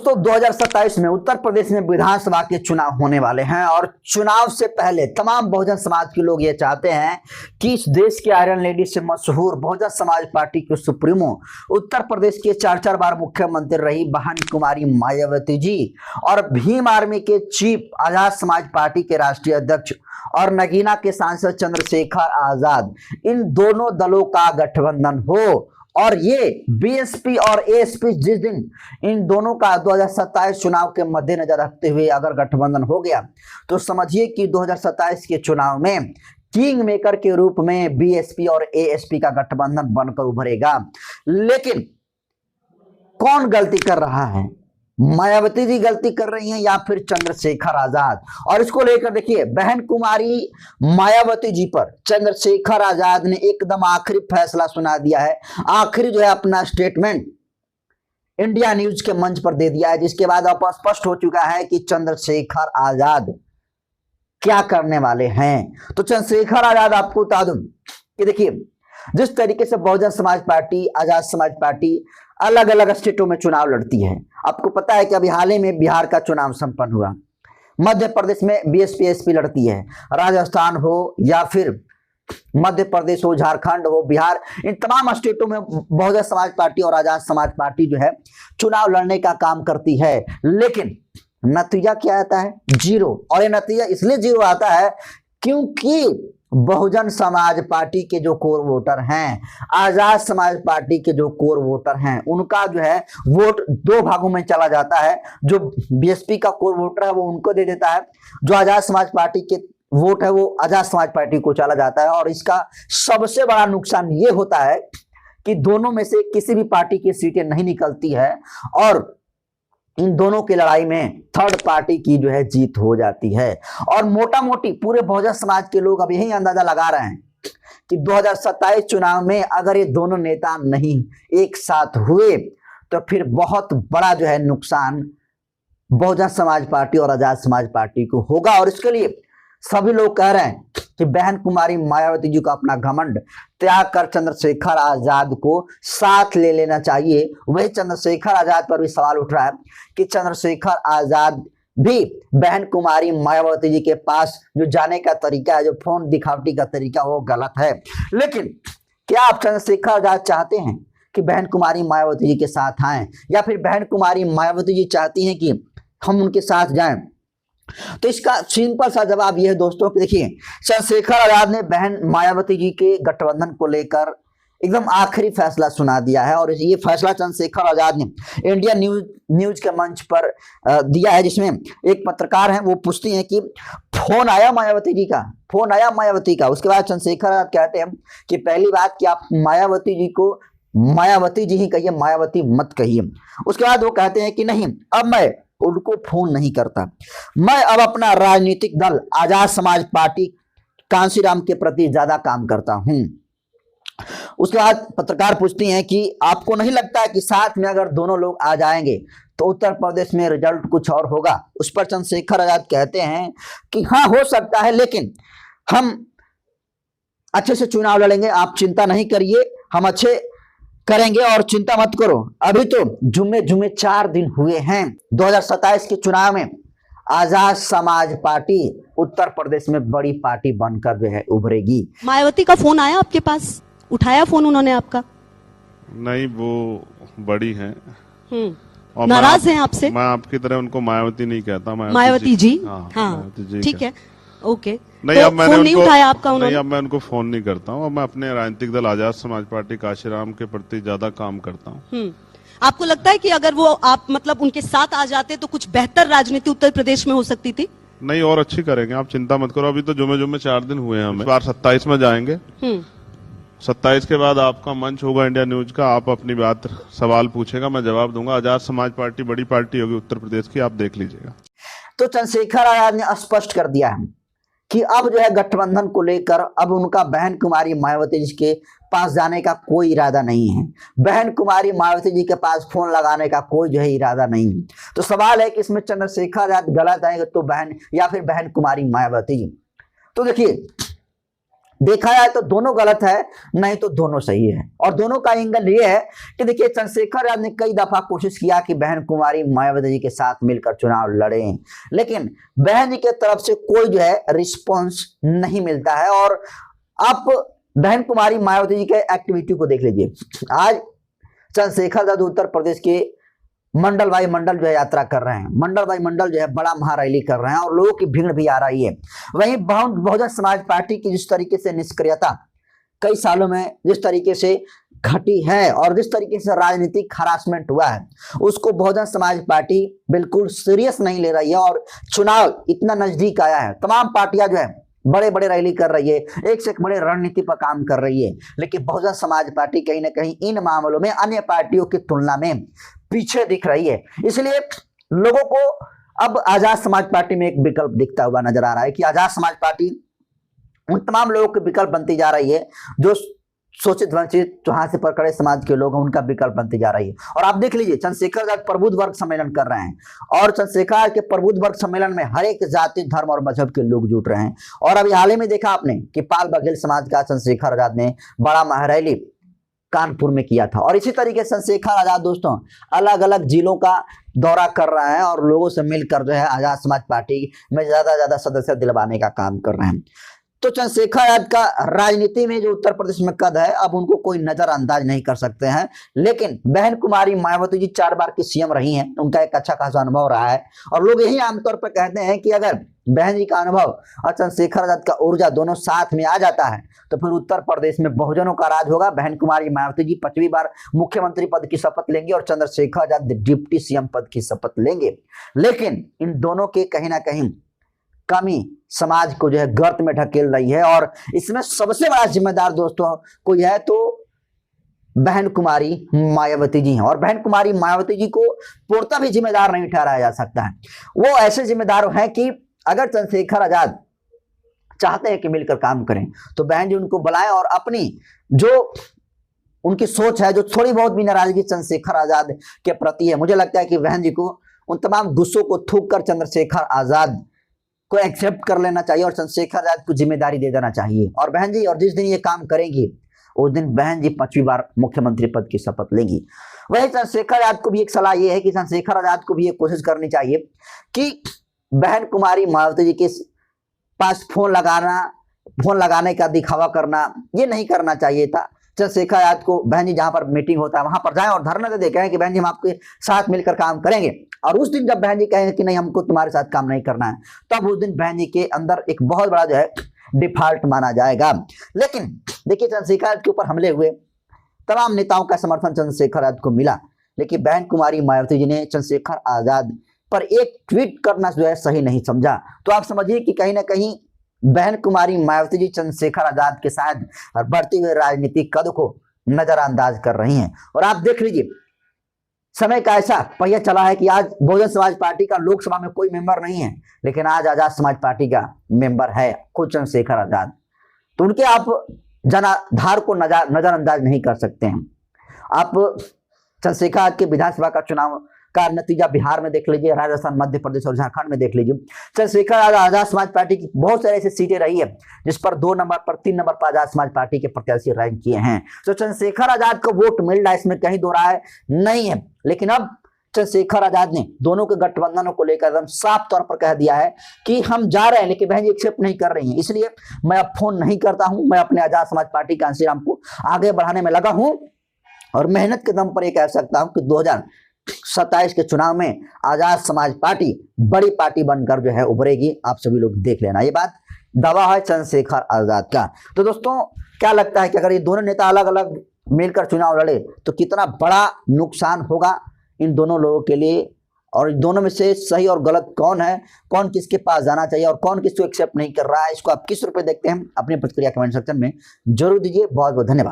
दोस्तों 2027 में उत्तर प्रदेश में विधानसभा के चुनाव होने वाले हैं और चुनाव से पहले तमाम बहुजन समाज के लोग ये चाहते हैं कि इस देश के आयरन लेडी से मशहूर बहुजन समाज पार्टी के सुप्रीमो उत्तर प्रदेश के 4 बार मुख्यमंत्री रही बहन कुमारी मायावती जी और भीम आर्मी के चीफ आजाद समाज पार्टी के राष्ट्रीय अध्यक्ष और नगीना के सांसद चंद्रशेखर आजाद, इन दोनों दलों का गठबंधन हो। और ये बीएसपी और एएसपी जिस दिन इन दोनों का 2027 चुनाव के मद्देनजर रखते हुए अगर गठबंधन हो गया तो समझिए कि 2027 के चुनाव में किंग मेकर के रूप में बीएसपी और एएसपी का गठबंधन बनकर उभरेगा। लेकिन कौन गलती कर रहा है? मायावती जी गलती कर रही हैं या फिर चंद्रशेखर आजाद? और इसको लेकर देखिए, बहन कुमारी मायावती जी पर चंद्रशेखर आजाद ने एकदम आखिरी फैसला सुना दिया है। आखिरी जो है अपना स्टेटमेंट इंडिया न्यूज के मंच पर दे दिया है, जिसके बाद अब स्पष्ट हो चुका है कि चंद्रशेखर आजाद क्या करने वाले हैं। तो चंद्रशेखर आजाद आपको बता दूं कि देखिए, जिस तरीके से बहुजन समाज पार्टी, आजाद समाज पार्टी अलग अलग स्टेटों में चुनाव लड़ती है, आपको पता है कि अभी हाल ही में बिहार का चुनाव संपन्न हुआ, मध्य प्रदेश में बीएसपी एसपी लड़ती है, राजस्थान हो या फिर मध्य प्रदेश हो, झारखंड हो, बिहार, इन तमाम स्टेटों में बहुजन समाज पार्टी और आजाद समाज पार्टी जो है चुनाव लड़ने का काम करती है। लेकिन नतीजा क्या आता है? जीरो। और ये नतीजा इसलिए जीरो आता है क्योंकि बहुजन समाज पार्टी के जो कोर वोटर हैं, आजाद समाज पार्टी के जो कोर वोटर हैं, उनका जो है वोट दो भागों में चला जाता है। जो बीएसपी का कोर वोटर है वो उनको दे देता है, जो आजाद समाज पार्टी के वोट है वो आजाद समाज पार्टी को चला जाता है। और इसका सबसे बड़ा नुकसान ये होता है कि दोनों में से किसी भी पार्टी की सीटें नहीं निकलती है और इन दोनों की लड़ाई में थर्ड पार्टी की जो है जीत हो जाती है। और मोटा मोटी पूरे बहुजन समाज के लोग अब यही अंदाजा लगा रहे हैं कि 2027 चुनाव में अगर ये दोनों नेता नहीं एक साथ हुए तो फिर बहुत बड़ा जो है नुकसान बहुजन समाज पार्टी और आजाद समाज पार्टी को होगा। और इसके लिए सभी लोग कह रहे हैं कि बहन कुमारी मायावती जी को अपना घमंड त्याग कर चंद्रशेखर आजाद को साथ ले लेना चाहिए। वही चंद्रशेखर आजाद पर भी सवाल उठ रहा है कि चंद्रशेखर आजाद भी बहन कुमारी मायावती जी के पास जो जाने का तरीका है, जो फोन दिखावटी का तरीका, वो गलत है। लेकिन क्या आप चंद्रशेखर आजाद चाहते हैं कि बहन कुमारी मायावती जी के साथ आए, या फिर बहन कुमारी मायावती जी चाहती हैं कि हम उनके साथ जाएं? तो इसका सिंपल सा जवाब यह है दोस्तों कि देखिए, चंद्रशेखर आजाद ने बहन मायावती जी के गठबंधन को लेकर एकदम आखिरी फैसला सुना दिया है। और ये फैसला चंद्रशेखर आजाद ने इंडिया न्यूज के मंच पर दिया है, जिसमें एक पत्रकार हैं, वो पूछती हैं कि फोन आया मायावती जी का, फोन आया मायावती का। उसके बाद चंद्रशेखर आजाद कहते हैं कि पहली बात कि आप मायावती जी को मायावती जी ही कहिए, मायावती मत कहिए। उसके बाद वो कहते हैं कि नहीं, अब मैं उनको फोन नहीं करता, मैं अब अपना राजनीतिक दल आजाद समाज पार्टी कांशीराम के प्रति ज्यादा काम करता हूं। उसके बाद पत्रकार पूछती हैं कि आपको नहीं लगता है कि साथ में अगर दोनों लोग आ जाएंगे तो उत्तर प्रदेश में रिजल्ट कुछ और होगा? उस पर चंद्रशेखर आजाद कहते हैं कि हाँ, हो सकता है, लेकिन हम अच्छे से चुनाव लड़ेंगे, आप चिंता नहीं करिए, हम अच्छे करेंगे और चिंता मत करो। अभी तो जुम्मे 4 दिन हुए हैं। 2027 के चुनाव में आजाद समाज पार्टी उत्तर प्रदेश में बड़ी पार्टी बनकर जो है उभरेगी। मायावती का फोन आया आपके पास? उठाया फोन उन्होंने आपका? नहीं, वो बड़ी हैं और नाराज हैं आपसे? मैं आपकी तरह उनको मायावती नहीं कहता, मायावती जी। हाँ, ठीक है, ओके। नहीं, तो अब मैंने फोन नहीं उठाया आपका उन्होंने? नहीं, अब मैं उनको फोन नहीं करता हूँ। अब मैं अपने राजनीतिक दल आजाद समाज पार्टी कांशीराम के प्रति ज्यादा काम करता हूँ। आपको लगता है कि अगर वो आप मतलब उनके साथ आ जाते तो कुछ बेहतर राजनीति उत्तर प्रदेश में हो सकती थी? नहीं, और अच्छी करेंगे, आप चिंता मत करो। अभी तो जुम्मे 4 दिन हुए हैं, हम इस बार 27 में जाएंगे। 27 के बाद आपका मंच होगा इंडिया न्यूज का, आप अपनी बात सवाल पूछेगा, मैं जवाब दूंगा। आजाद समाज पार्टी बड़ी पार्टी होगी उत्तर प्रदेश की, आप देख लीजिएगा। तो चंद्रशेखर आजाद ने स्पष्ट कर दिया है कि अब जो है गठबंधन को लेकर अब उनका बहन कुमारी मायावती जी के पास जाने का कोई इरादा नहीं है। बहन कुमारी मायावती जी के पास फोन लगाने का कोई जो है इरादा नहीं है। तो सवाल है कि इसमें चंद्रशेखर आजाद गलत आएंगे तो बहन या फिर बहन कुमारी मायावती जी? तो देखिए, देखा जाए तो दोनों गलत है, नहीं तो दोनों सही है। और दोनों का एंगल ये है कि देखिए, चंद्रशेखर आजाद ने कई दफा कोशिश किया कि बहन कुमारी मायावती जी के साथ मिलकर चुनाव लड़ें, लेकिन बहन जी के तरफ से कोई जो है रिस्पॉन्स नहीं मिलता है। और आप बहन कुमारी मायावती जी के एक्टिविटी को देख लीजिए। आज चंद्रशेखर आजाद उत्तर प्रदेश के मंडल बाई मंडल जो है यात्रा कर रहे हैं, मंडल बाई मंडल जो है बड़ा महारैली कर रहे हैं और लोगों की भीड़ भी आ रही है। वहीं बहुजन समाज पार्टी की जिस तरीके से निष्क्रियता कई सालों में जिस तरीके से घटी है और जिस तरीके से राजनीतिक हरासमेंट हुआ है, उसको बहुजन समाज पार्टी बिल्कुल सीरियस नहीं ले रही है। और चुनाव इतना नजदीक आया है, तमाम पार्टियां जो है बड़े बड़े रैली कर रही है, एक से एक बड़े रणनीति पर काम कर रही है, लेकिन बहुजन समाज पार्टी कहीं ना कहीं इन मामलों में अन्य पार्टियों की तुलना में पीछे दिख रही है। इसलिए लोगों को अब आजाद समाज पार्टी में एक विकल्प दिखता हुआ नजर आ रहा है कि आजाद समाज पार्टी उन तमाम लोगों के विकल्प बनती जा रही है जो शोषित वंचित जहां से पकड़े समाज के लोग हैं, उनका विकल्प बनती जा रही है। और आप देख लीजिए, चंद्रशेखर आजाद प्रबुद्ध वर्ग सम्मेलन कर रहे हैं और चंद्रशेखर आजाद के प्रबुद्ध वर्ग सम्मेलन में हर एक जाति धर्म और मजहब के लोग जुट रहे हैं। और अभी हाल ही में देखा आपने कि पाल बघेल समाज का चंद्रशेखर आजाद ने बड़ा महारैली कानपुर में किया था। और इसी तरीके से चंद्रशेखर आजाद दोस्तों अलग अलग जिलों का दौरा कर रहे हैं और लोगों से मिलकर जो है आजाद समाज पार्टी में ज्यादा सदस्य दिलवाने का काम कर रहे हैं। तो चंद्रशेखर आजाद का राजनीति में जो उत्तर प्रदेश में कद है, अब उनको कोई नजरअंदाज नहीं कर सकते हैं। लेकिन बहन कुमारी मायावती जी 4 बार की सीएम रही हैं, उनका एक अच्छा खासा अनुभव रहा है। और लोग यही आमतौर पर कहते हैं कि अगर बहन जी का अनुभव और चंद्रशेखर आजाद का ऊर्जा दोनों साथ में आ जाता है तो फिर उत्तर प्रदेश में बहुजनों का राज होगा। बहन कुमारी मायावती जी 5वीं बार मुख्यमंत्री पद की शपथ लेंगे और चंद्रशेखर आजाद डिप्टी सीएम पद की शपथ लेंगे। लेकिन इन दोनों के कहीं ना कहीं कमी समाज को जो है गर्त में ढकेल रही है। और इसमें सबसे बड़ा जिम्मेदार दोस्तों कोई है तो बहन कुमारी मायावती जी हैं। और बहन कुमारी मायावती जी को पूर्णतः भी जिम्मेदार नहीं ठहराया जा सकता है। वो ऐसे जिम्मेदार हैं कि अगर चंद्रशेखर आजाद चाहते हैं कि मिलकर काम करें तो बहन जी उनको बुलाएं और अपनी जो उनकी सोच है, जो थोड़ी बहुत भी नाराजगी चंद्रशेखर आजाद के प्रति है, मुझे लगता है कि बहन जी को उन तमाम गुस्सों को थूक कर चंद्रशेखर आजाद को एक्सेप्ट कर लेना चाहिए और चंद्रशेखर आजाद को जिम्मेदारी दे देना चाहिए। और बहन जी और जिस दिन ये काम करेंगी उस दिन बहन जी 5वीं बार मुख्यमंत्री पद की शपथ लेंगी। वही चंद्रशेखर आजाद को भी एक सलाह ये है कि चंद्रशेखर आजाद को भी ये कोशिश करनी चाहिए कि बहन कुमारी मायावती जी के पास फोन लगाने का दिखावा करना ये नहीं करना चाहिए था। चंद्रशेखर आजाद को बहन जी जहां पर मीटिंग होता है वहां पर जाएं और धरना दे कहें कि बहन जी हम आपके साथ मिलकर काम करेंगे। और उस दिन जब बहन जी कहेंगे कि नहीं हमको तुम्हारे साथ काम नहीं करना है, तब उस दिन बहन जी के अंदर एक बहुत बड़ा जो है डिफॉल्ट माना जाएगा। लेकिन देखिए, चंद्रशेखर आजाद के ऊपर हमले हुए, तमाम नेताओं का समर्थन चंद्रशेखर आजाद को मिला, लेकिन बहन कुमारी मायावती जी ने चंद्रशेखर आजाद पर एक ट्वीट करना जो है सही नहीं समझा। तो आप समझिए कि कहीं ना कहीं बहन कुमारी मायावती जी चंद्रशेखर आजाद के साथ बढ़ते हुए राजनीतिक कद को नजरअंदाज कर रही हैं। और आप देख लीजिए, समय का ऐसा पहिया चला है कि आज बहुजन समाज पार्टी का लोकसभा में कोई मेंबर नहीं है, लेकिन आज आजाद समाज पार्टी का मेंबर है खुद चंद्रशेखर आजाद। तो उनके आप जनाधार को नजरअंदाज नहीं कर सकते हैं। आप चंद्रशेखर आजाद के विधानसभा का चुनाव का नतीजा बिहार में देख लीजिए, राजस्थान, मध्य प्रदेश और झारखंड में देख लीजिए। चंद्रशेखर आजाद समाज पार्टी की बहुत सारी ऐसी सीटें रही है जिस पर 2 नंबर पर 3 नंबर पर आजाद समाज पार्टी के प्रत्याशी रैंक किए हैं। तो चंद्रशेखर आजाद को वोट मिल रहा है, इसमें कहीं दो राय नहीं है। लेकिन अब चंद्रशेखर आजाद ने दोनों के गठबंधनों को लेकर एकदम साफ तौर पर कह दिया है कि हम जा रहे हैं, लेकिन बहन जी एक्सेप्ट नहीं कर रही हैं, इसलिए मैं अब फोन नहीं करता हूं। मैं अपने आजाद समाज पार्टी के अंशीराम को आगे बढ़ाने में लगा हूं और मेहनत के दम पर यह कह सकता हूं कि 2027 के चुनाव में आजाद समाज पार्टी बड़ी पार्टी बनकर जो है उभरेगी। आप सभी लोग देख लेना, ये बात दावा है चंद्रशेखर आजाद का। तो दोस्तों, क्या लगता है कि अगर ये दोनों नेता अलग अलग मिलकर चुनाव लड़े तो कितना बड़ा नुकसान होगा इन दोनों लोगों के लिए? और इन दोनों में से सही और गलत कौन है, कौन किसके पास जाना चाहिए और कौन किसको एक्सेप्ट नहीं कर रहा है, इसको आप किस रूप में देखते हैं? अपनी प्रतिक्रिया कमेंट सेक्शन में जरूर दीजिए। बहुत बहुत धन्यवाद।